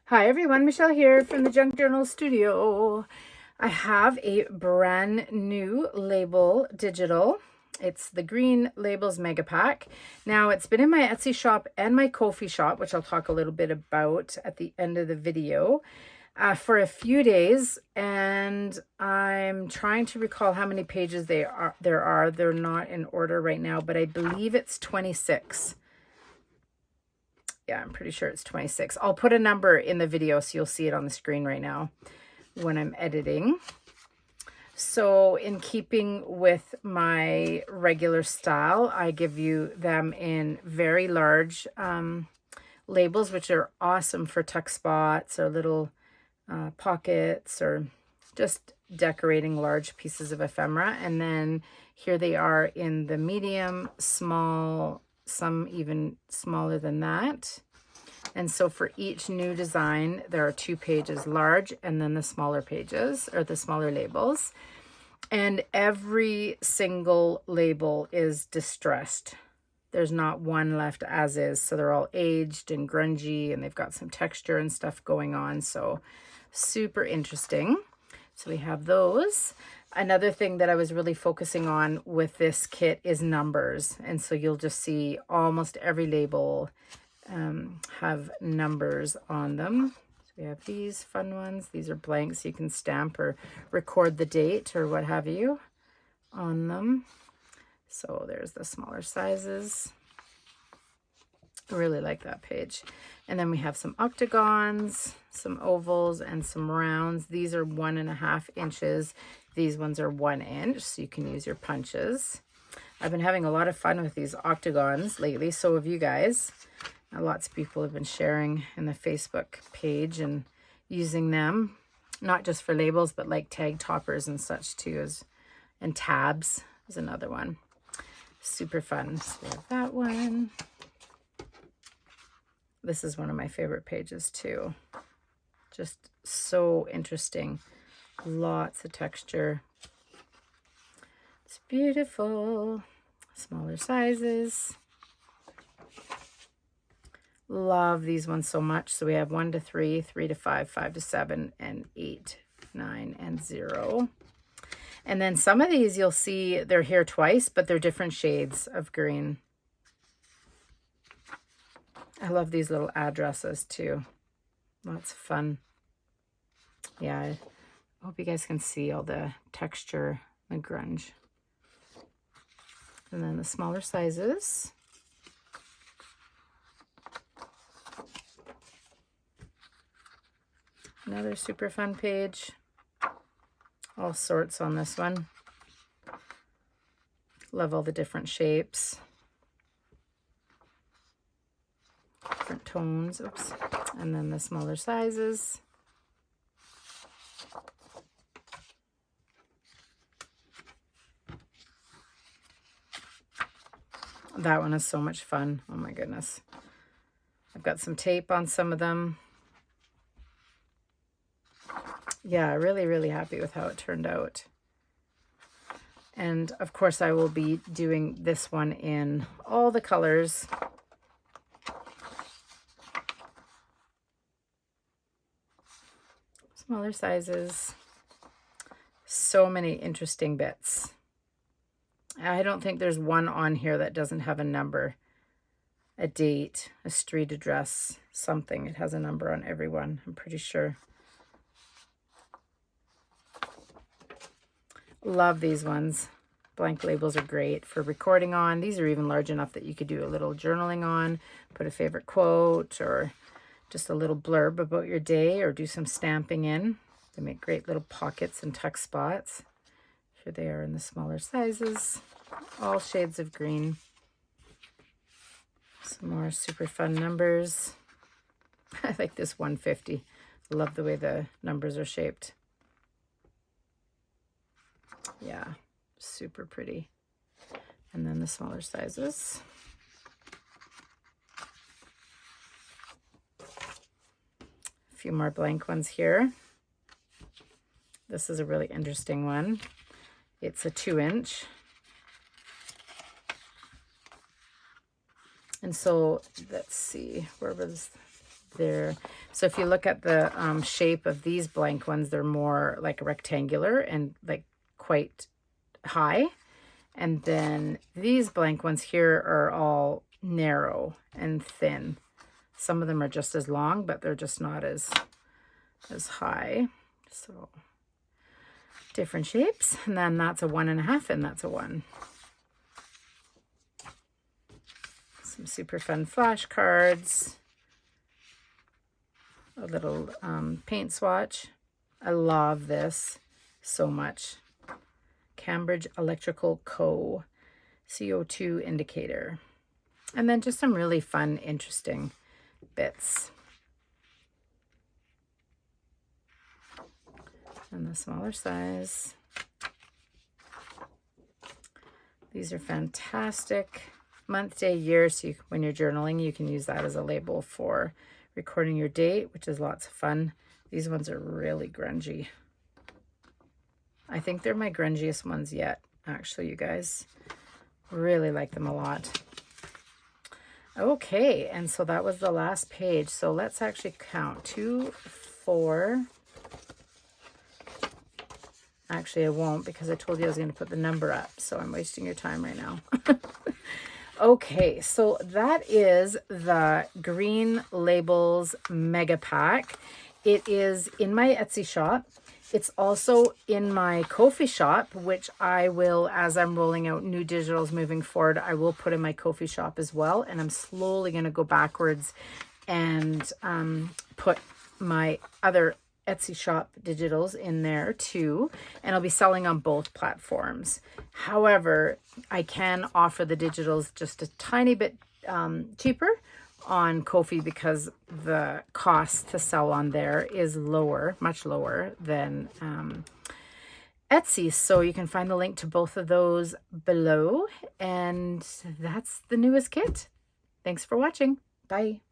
Hi everyone, Michelle here from the Junk Journal Studio. I have a brand new label digital. It's the Green Labels Megapack. Now it's been in my Etsy shop and my Kofi shop, which I'll talk a little bit about at the end of the video, for a few days, and I'm trying to recall how many pages there are. They're not in order right now, but I believe it's 26. Yeah, I'm pretty sure it's 26. I'll put a number in the video so you'll see it on the screen right now when I'm editing. So in keeping with my regular style, I give you them in very large labels, which are awesome for tuck spots or little pockets or just decorating large pieces of ephemera. And then here they are in the medium, small, some even smaller than that. And so for each new design, there are 2 pages, large and then the smaller pages, or the smaller labels. And every single label is distressed. There's not one left as is. So they're all aged and grungy, and they've got some texture and stuff going on. So super interesting. So we have those. Another thing that I was really focusing on with this kit is numbers. And so you'll just see almost every label have numbers on them. So we have these fun ones. These are blanks. You can stamp or record the date or what have you on them. So there's the smaller sizes. I really like that page. And then we have some octagons, some ovals, and some rounds. These are 1.5 inches. These ones are 1 inch, so you can use your punches. I've been having a lot of fun with these octagons lately, so have you guys. Lots of people have been sharing in the Facebook page and using them, not just for labels, but like tag toppers and such too, and tabs is another one. Super fun. So we have that one. This is one of my favorite pages too. Just so interesting. Lots of texture. It's beautiful. Smaller sizes. Love these ones so much. So we have 1 to 3, 3 to 5, 5 to 7, and 8, 9, and 0. And then some of these you'll see they're here twice, but they're different shades of green. I love these little addresses too. Lots of fun. Yeah, I hope you guys can see all the texture and grunge. And then the smaller sizes. Another super fun page. All sorts on this one. Love all the different shapes. Different tones. Oops. And then the smaller sizes. That one is so much fun. Oh my goodness. I've got some tape on some of them. Yeah, really, really happy with how it turned out. And of course, I will be doing this one in all the colors. Smaller sizes. So many interesting bits. I don't think there's one on here that doesn't have a number, a date, a street address, something. It has a number on every one, I'm pretty sure. Love these ones. Blank labels are great for recording on. These are even large enough that you could do a little journaling on, put a favorite quote or just a little blurb about your day or do some stamping in. They make great little pockets and tuck spots. Here they are in the smaller sizes. All shades of green. Some more super fun numbers. I like this 150. I love the way the numbers are shaped. Yeah, super pretty. And then the smaller sizes. A few more blank ones here. This is a really interesting one. It's a 2 inch. And so let's see, where was there. So if you look at the shape of these blank ones, they're more like rectangular and like quite high. And then these blank ones here are all narrow and thin. Some of them are just as long, but they're just not as high. So different shapes. And then that's a 1.5 and that's a 1. Some super fun flashcards. A little paint swatch. I love this so much. Cambridge Electrical Co. CO2 indicator. And then just some really fun, interesting bits. And the smaller size. These are fantastic. Month, day, year. So when you're journaling, you can use that as a label for recording your date, which is lots of fun. These ones are really grungy. I think they're my grungiest ones yet, actually, you guys. Really like them a lot. Okay, and so that was the last page. So let's actually count. 2, 4. Actually, I won't because I told you I was going to put the number up. So I'm wasting your time right now. Okay, so that is the Green Labels Megapack. It is in my Etsy shop. It's also in my Kofi shop, which I will, as I'm rolling out new digitals moving forward, I will put in my Kofi shop as well. And I'm slowly going to go backwards and put my other Etsy shop digitals in there too, and I'll be selling on both platforms. However, I can offer the digitals just a tiny bit cheaper on Kofi because the cost to sell on there is lower, much lower than Etsy. So you can find the link to both of those below, and that's the newest kit. Thanks for watching. Bye.